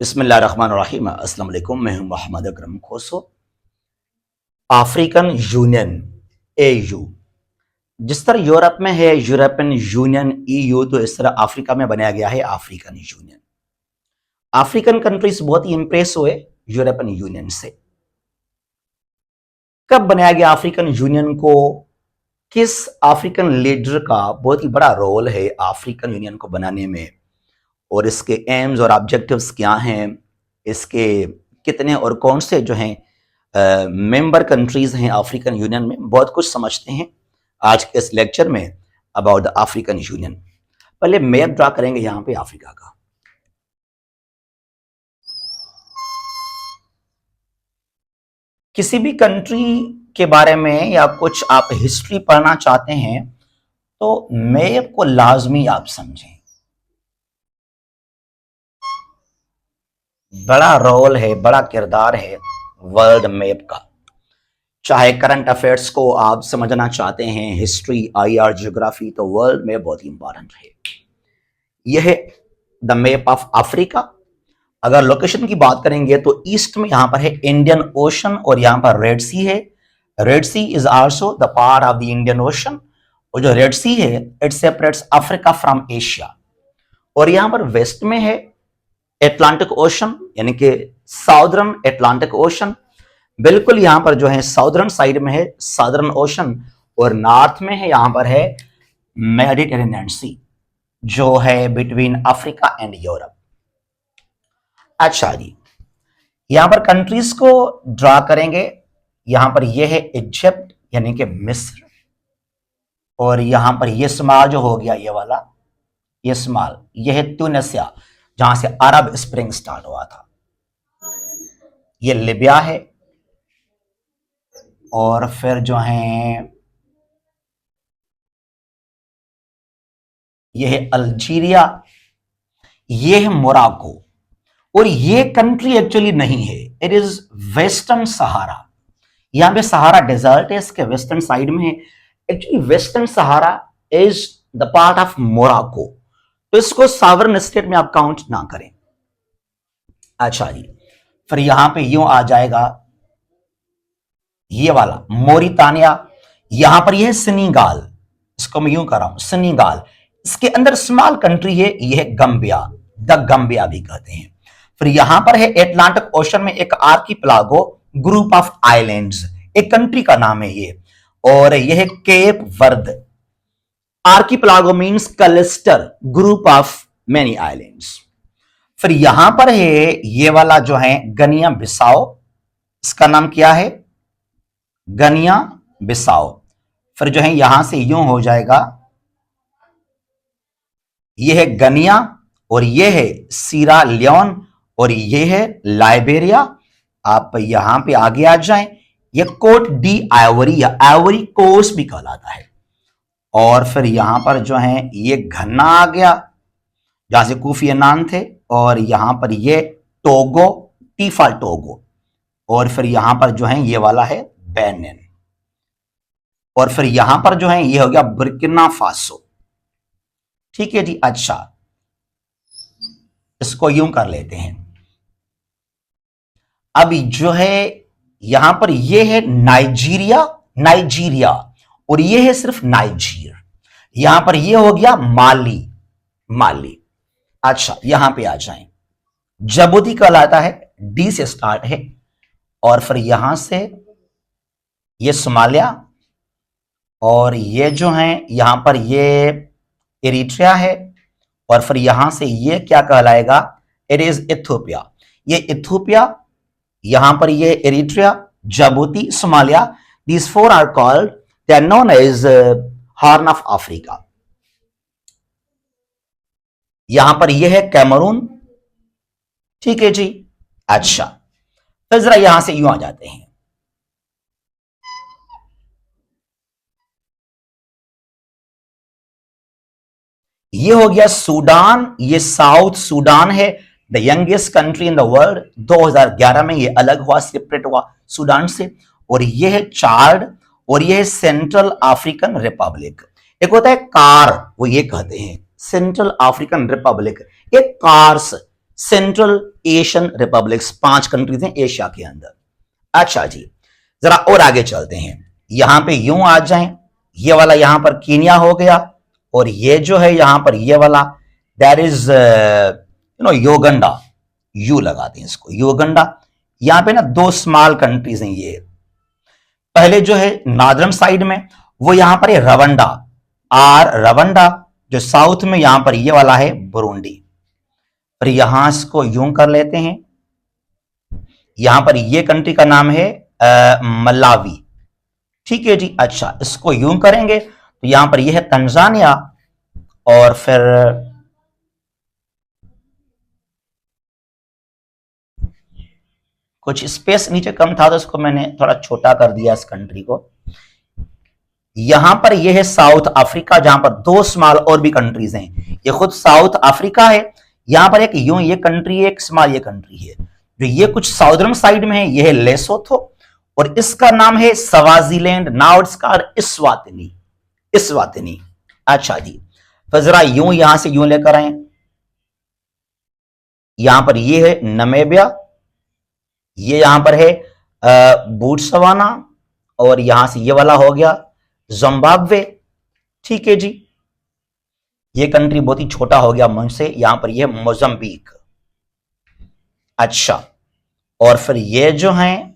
बिस्मिल्लाहिर्रहमानिर्रहीम। अस्सलाम वालेकुम। मैं हूं मोहम्मद अकरम खोसो। अफ्रीकन यूनियन एयू जिस तरह यूरोप में है यूरोपियन यूनियन ईयू, तो इस तरह अफ्रीका में बनाया गया है अफ्रीकन यूनियन। अफ्रीकन कंट्रीज बहुत ही इंप्रेस हुए यूरोपियन यूनियन से। कब बनाया गया अफ्रीकन यूनियन को, किस अफ्रीकन लीडर का बहुत ही बड़ा रोल है अफ्रीकन यूनियन को बनाने में, और इसके एम्स और ऑब्जेक्टिव्स क्या हैं, इसके कितने और कौन से जो हैं मेंबर कंट्रीज हैं अफ्रीकन यूनियन में, बहुत कुछ समझते हैं आज के इस लेक्चर में अबाउट द अफ्रीकन यूनियन। पहले मैप ड्रा करेंगे यहां पे अफ्रीका का। किसी भी कंट्री के बारे में या कुछ आप हिस्ट्री पढ़ना चाहते हैं तो मैप को लाजमी आप समझें। बड़ा रोल है, बड़ा किरदार है वर्ल्ड मैप का। चाहे करंट अफेयर्स को आप समझना चाहते हैं, हिस्ट्री, आईआर, ज्योग्राफी, तो वर्ल्ड मैप बहुत ही इंपॉर्टेंट है। यह है द मैप ऑफ अफ्रीका। अगर लोकेशन की बात करेंगे तो ईस्ट में यहां पर है इंडियन ओशन और यहां पर रेड सी है। Red Sea is also the part of the Indian Ocean, और जो रेड सी है it separates Africa from Asia. और यहां पर वेस्ट में है एटलांटिक ओशन, यानी कि साउदर्न एटलांटिक ओशन। बिल्कुल यहां पर जो है साउदर्न साइड में है साउदर्न ओशन, और नॉर्थ में है यहां पर है मेडिटेरेनियन सी, जो है बिटवीन अफ्रीका एंड यूरोप। अच्छा जी, यहां पर कंट्रीज को ड्रा करेंगे। यहां पर यह है इजिप्ट यानी कि मिस्र, और यहां पर यह स्माल जो हो गया ये वाला, ये स्माल, यह है ट्यूनिसिया जहां से अरब स्प्रिंग स्टार्ट हुआ था। ये लिबिया है, और फिर जो है यह है अल्जीरिया, यह है मोरक्को। और ये कंट्री एक्चुअली नहीं है, इट इज वेस्टर्न सहारा। यहां पे सहारा डेजर्ट है, इसके वेस्टर्न साइड में है। Actually western Sahara is the part of Morocco, तो इसको सॉवरन स्टेट में आप काउंट ना करें। अच्छा जी, फिर यहां पे यूं आ जाएगा ये वाला मोरितानिया। यहां पर यह सेनेगल, इसको मैं यूं कर रहा हूं सेनेगल। इसके अंदर स्मॉल कंट्री है, यह है गंबिया, द गंबिया भी कहते हैं। फिर यहां पर है एटलांटिक ओशन में एक आर्किपेलागो, ग्रुप ऑफ आइलैंड्स, एक कंट्री का नाम है ये, और यह है Cape Verde. Archipelago means cluster, group of many islands. फिर यहां पर है ये वाला जो है गनिया बिसाओ, इसका नाम क्या है गनिया बिसाओ। फिर जो है यहां से यूं हो जाएगा, यह है गनिया, और यह है सीरा लियोन, और यह है लाइबेरिया। आप यहां पे आगे आ जाएं, यह कोट डी आइवरी या आइवरी कोस्ट भी कहलाता है। और फिर यहां पर जो है ये घन्ना आ गया जहां से कोफी अनान थे, और यहां पर ये टोगो, टीफा टोगो, और फिर यहां पर जो है ये वाला है बेनिन, और फिर यहां पर जो है ये हो गया बुर्किना फासो। ठीक है जी। अच्छा, इसको यूं कर लेते हैं। अभी जो है यहां पर ये है नाइजीरिया, नाइजीरिया, और ये है सिर्फ नाइजीर। यहां पर ये हो गया माली, माली। अच्छा, यहां पे आ जाएं, जबूती कहलाता है, डी से स्टार्ट है, और फिर यहां से ये सोमालिया, और ये जो है यहां पर ये इरिट्रिया है, और फिर यहां से ये क्या कहलाएगा, इट इज इथियोपिया। ये इथियोपिया, यहां पर ये Eritrea, Djibouti, Somalia, these four are called, they are known as Horn of Africa. यहां पर यह है कैमरून। ठीक है जी। अच्छा, तो जरा यहां से यूं आ जाते हैं, ये हो गया सूडान, ये साउथ सूडान है, the youngest country in the world. 2011 में ये अलग हुआ, सेपरेट हुआ सूडान से। और ये है चार्ड, और ये है सेंट्रल अफ्रीकन रिपब्लिक। एक होता है कार, वो ये कहते हैं सेंट्रल अफ्रीकन रिपब्लिक, एक cars, central Asian republics, 5 countries हैं एशिया के अंदर। अच्छा जी, जरा और आगे चलते हैं, यहां पे यूं आ जाएं, ये वाला यहां पर कीनिया हो गया, और ये जो है यहां पर ये वाला दैट इज योगंडा, यू लगाते हैं इसको, योगंडा। यहां पे ना 2 स्मॉल कंट्रीज हैं, ये पहले जो है नॉर्दर्न साइड में वो यहां पर है रवंडा, रवंडा, जो साउथ में यहां पर ये वाला है बुरुंडी। और यहां इसको यूं कर लेते हैं, यहां पर ये कंट्री का नाम है मलावी, ठीक है जी। अच्छा, इसको यूं करेंगे तो यहां पर ये है तंजानिया, और फिर कुछ स्पेस नीचे कम था तो इसको मैंने थोड़ा छोटा कर दिया इस कंट्री को। यहां पर यह है साउथ अफ्रीका, जहां पर 2 स्मॉल और भी कंट्रीज हैं, ये खुद साउथ अफ्रीका है। यहां पर एक यूं ये कंट्री है, एक स्मॉल ये कंट्री है, जो ये कुछ साउदर्न साइड में है, ये है लेसोथो, और इसका नाम है Swaziland, now it's called Eswatini, Eswatini. अच्छा जी, तो जरा यूं यहां से यूं लेकर आए, यहां पर ये है नमीबिया, ये यहां पर है बूट्सवाना, और यहां से ये वाला हो गया जिम्बाब्वे, ठीक है जी। ये कंट्री बहुत ही छोटा हो गया मुझसे, यहां पर ये मोजम्बिक। अच्छा, और फिर ये जो है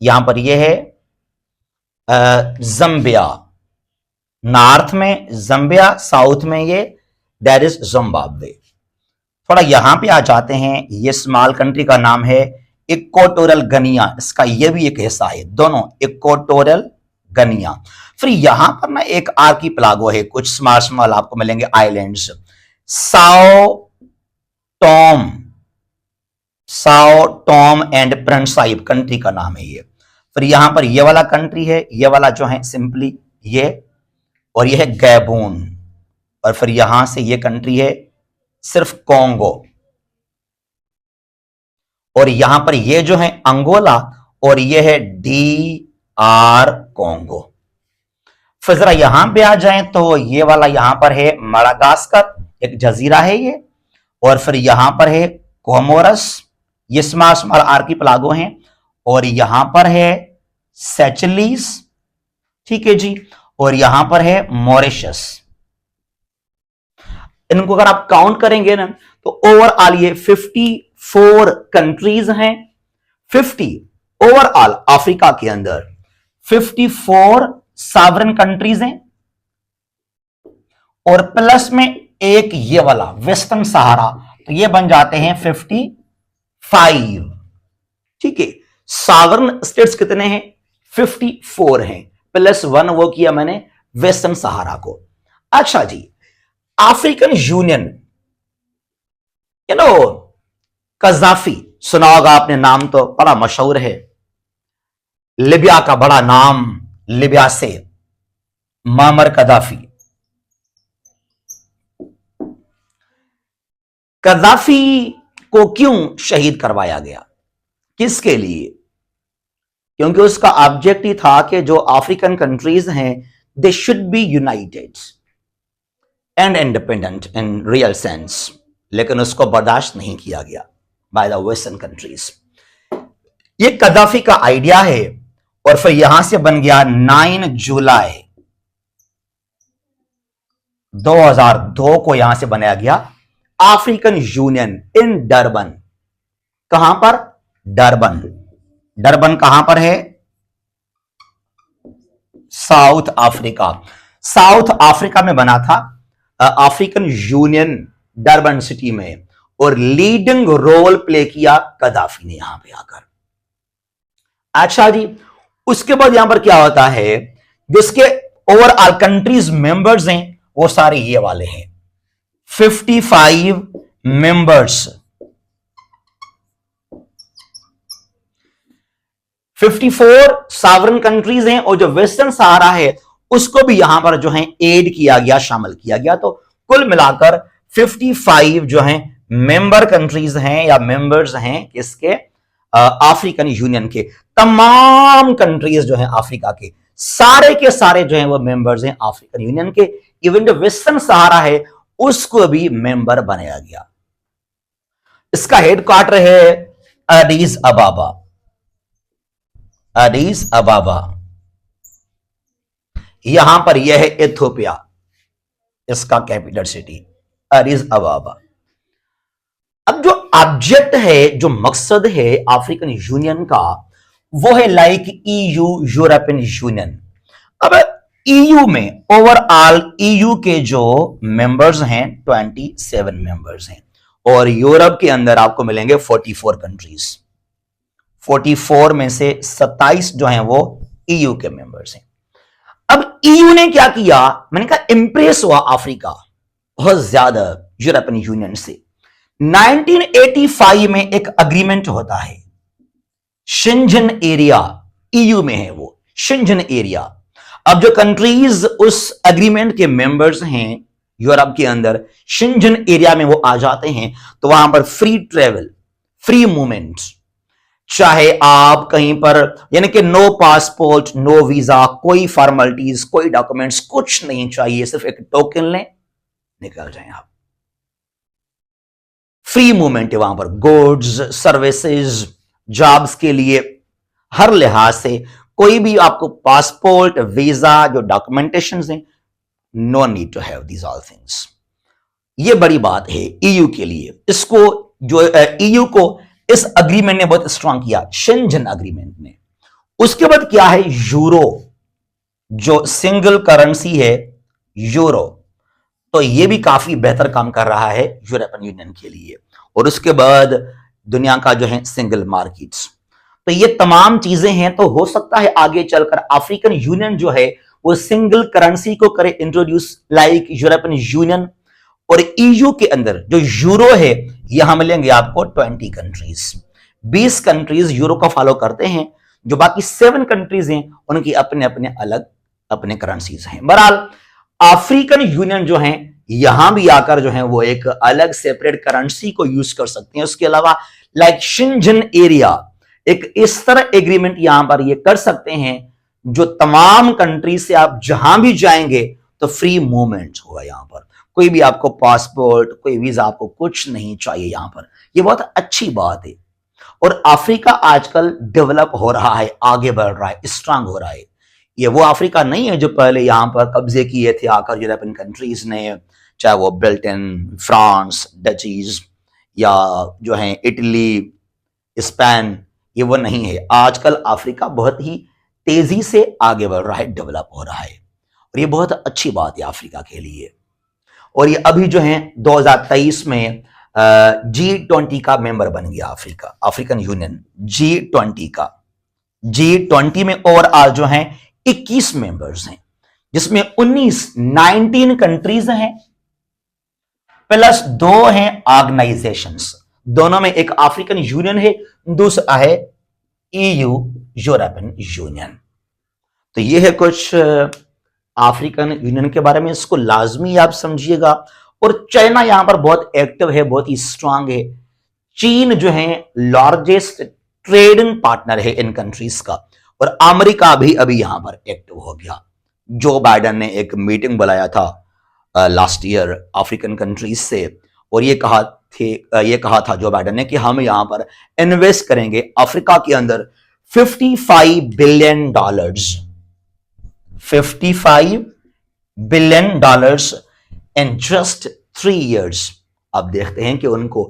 यहां पर ये है जम्बिया, नॉर्थ में जम्बिया, साउथ में ये दैट इज जिम्बाब्वे। थोड़ा यहां पे आ जाते हैं, ये स्मॉल कंट्री का नाम है इक्वाटोरियल गनिया, इसका ये भी एक हिस्सा है, दोनों इक्वाटोरियल गनिया। फिर यहां पर ना एक आर्कीपेलागो है, कुछ स्मॉल स्मॉल आपको मिलेंगे islands, Sao Tome, Sao Tome and Principe country का नाम है ये। फिर यहां पर ये वाला कंट्री है, ये वाला जो है सिंपली ये, और ये है गैबून, और फिर यहां से ये कंट्री है सिर्फ कोंगो, और यहां पर ये जो है अंगोला, और ये है DR कोंगो। फिर जरा यहां पे आ जाएं तो ये वाला यहां पर है मडागास्कर, एक जजीरा है ये, और फिर यहां पर है कोमोरस, ये स्मॉल स्मॉल आर्कीपेलागो हैं, और यहां पर है सेचलीज, ठीक है जी, और यहां पर है मॉरिशस। इनको अगर आप काउंट करेंगे ना तो ओवरऑल ये 54 कंट्रीज हैं, 50 ओवरऑल अफ्रीका के अंदर 54 सॉवरेन कंट्रीज हैं, और प्लस में एक ये वाला वेस्टर्न सहारा, तो ये बन जाते हैं 55, ठीक है। सॉवरेन स्टेट्स कितने हैं? 54 हैं, प्लस 1 वो किया मैंने वेस्टर्न सहारा को। अच्छा जी, अफ्रीकन यूनियन, कजाफी सुना होगा आपने, नाम तो बड़ा मशहूर है, लिबिया का बड़ा नाम, लिबिया से मामर कदाफी। कदाफी को क्यों शहीद करवाया गया, किसके लिए? क्योंकि उसका ऑब्जेक्टिव था कि जो अफ्रीकन कंट्रीज हैं they should be united and independent in real sense, लेकिन उसको बर्दाश्त नहीं किया गया बाय द वेस्टर्न कंट्रीज। ये कदाफी का आइडिया है, और फिर यहां से बन गया 9 जुलाई 2002 को यहां से बनाया गया अफ्रीकन यूनियन इन डरबन। कहां पर? डरबन। डरबन कहां पर है? South Africa. साउथ अफ्रीका में बना था अफ्रीकन यूनियन, डरबन सिटी में, और लीडिंग रोल प्ले किया कदाफी ने यहां पे आकर। अच्छा जी, उसके बाद यहां पर क्या होता है, जिसके ओवरऑल कंट्रीज मेंबर्स हैं वो सारे ये वाले हैं, 55 मेंबर्स, 54 सॉवरेन कंट्रीज हैं, और जो वेस्टर्न सहारा है उसको भी यहां पर जो है एड किया गया, शामिल किया गया। तो कुल मिलाकर 55 जो है मेंबर कंट्रीज हैं या मेंबर्स हैं किसके? अफ्रीकन यूनियन के। तमाम कंट्रीज जो हैं अफ्रीका के सारे जो हैं वो मेंबर्स हैं अफ्रीकन यूनियन के। इवन जो वेस्टर्न सहारा है उसको भी मेंबर बनाया गया। इसका हेडक्वार्टर है एडिस अबाबा। एडिस अबाबा, यहां पर यह है इथियोपिया, इसका कैपिटल सिटी एडिस अबाबा। अब जो ऑब्जेक्ट है, जो मकसद है अफ्रीकन यूनियन का, वो है लाइक ईयू, यूरोपियन यूनियन। अब ईयू में ओवरऑल ईयू के जो मेंबर्स हैं 27 मेंबर्स हैं, और यूरोप के अंदर आपको मिलेंगे 44 कंट्रीज। 44 में से 27 जो हैं वो ईयू के मेंबर्स हैं। अब ईयू ने क्या किया, मैंने कहा इंप्रेस हुआ अफ्रीका बहुत ज्यादा यूरोपियन यूनियन से। 1985 में एक अग्रीमेंट होता है, शेंजन एरिया, ईयू में है वो शेंजन एरिया। अब जो कंट्रीज उस एग्रीमेंट के मेंबर्स हैं यूरोप के अंदर, शेंजन एरिया में वो आ जाते हैं, तो वहां पर फ्री ट्रेवल, फ्री मूवमेंट, चाहे आप कहीं पर, यानी कि नो पासपोर्ट, नो वीजा, कोई फॉर्मेलिटीज, कोई डॉक्यूमेंट्स, कुछ नहीं चाहिए, सिर्फ एक टोकन लें, निकल जाएं आप। फ्री मूवमेंट है वहां पर, गुड्स, सर्विसेज, जॉब्स के लिए, हर लिहाज से कोई भी आपको पासपोर्ट, वीजा, जो डॉक्यूमेंटेशन हैं, no need to have these all things. ये बड़ी बात है ईयू के लिए। इसको जो ईयू को इस अग्रीमेंट ने बहुत स्ट्रांग किया, शेंजन अग्रीमेंट ने। उसके बाद क्या है, यूरो, जो सिंगल करेंसी है यूरो, तो ये भी काफी बेहतर काम कर रहा है यूरोपियन यूनियन के लिए। और उसके बाद दुनिया का जो है सिंगल मार्केट्स, तो ये तमाम चीजें हैं। तो हो सकता है आगे चलकर अफ्रीकन यूनियन जो है वो सिंगल करेंसी को करे इंट्रोड्यूस लाइक यूरोपियन यूनियन। और ईयू के अंदर जो यूरो है, यहां मिलेंगे आपको 20 कंट्रीज। 20 कंट्रीज यूरो को फॉलो करते हैं, जो बाकी 7 कंट्रीज हैं उनकी अपने अपने अलग अपने करेंसीज हैं। बहरहाल अफ्रीकन यूनियन जो है यहां भी आकर जो है वो एक अलग सेपरेट करेंसी को यूज कर सकते हैं। उसके अलावा लाइक शेंजन एरिया, एक इस तरह एग्रीमेंट यहां पर ये कर सकते हैं जो तमाम कंट्री से आप जहां भी जाएंगे तो फ्री मूवमेंट होगा। यहां पर कोई भी आपको पासपोर्ट, कोई वीजा, आपको कुछ नहीं चाहिए यहां पर। ये बहुत अच्छी बात है। और अफ्रीका आजकल डेवलप हो रहा है, आगे बढ़ रहा है, स्ट्रांग हो रहा है। ये वो अफ्रीका नहीं है जो पहले यहां पर कब्जे किए थे आकर यूरोपियन कंट्रीज ने, चाहे वो ब्रिटेन, फ्रांस, डचीज, या जो है इटली, स्पेन, ये वो नहीं है। आजकल अफ्रीका बहुत ही तेजी से आगे बढ़ रहा है, डेवलप हो रहा है, और ये बहुत अच्छी बात है अफ्रीका के लिए। और ये अभी जो है 2023 में G20 का मेंबर बन गया अफ्रीका, अफ्रीकन यूनियन G20 का। G20 में ओवरऑल जो है 21 मेंबर्स हैं, जिसमें 19 कंट्रीज हैं, प्लस 2 हैं ऑर्गेनाइजेशंस। दोनों में एक अफ्रीकन यूनियन है, दूसरा है ईयू, यूरोपियन यूनियन। तो ये है कुछ अफ्रीकन यूनियन के बारे में, इसको लाजमी आप समझिएगा। और चाइना यहां पर बहुत एक्टिव है, बहुत ही स्ट्रांग है। चीन जो है लार्जेस्ट ट्रेडिंग पार्टनर है इन कंट्रीज का, और अमेरिका भी अभी यहां पर एक्टिव हो गया। जो बाइडेन ने एक मीटिंग बुलाया था लास्ट ईयर अफ्रीकन कंट्रीज से, और ये कहा था जो बाइडेन ने कि हम यहां पर इन्वेस्ट करेंगे अफ्रीका के अंदर $55 billion, $55 billion in just 3 years। अब देखते हैं कि उनको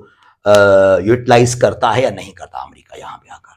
यूटिलाइज करता है या नहीं करता अमेरिका यहां पे आकर।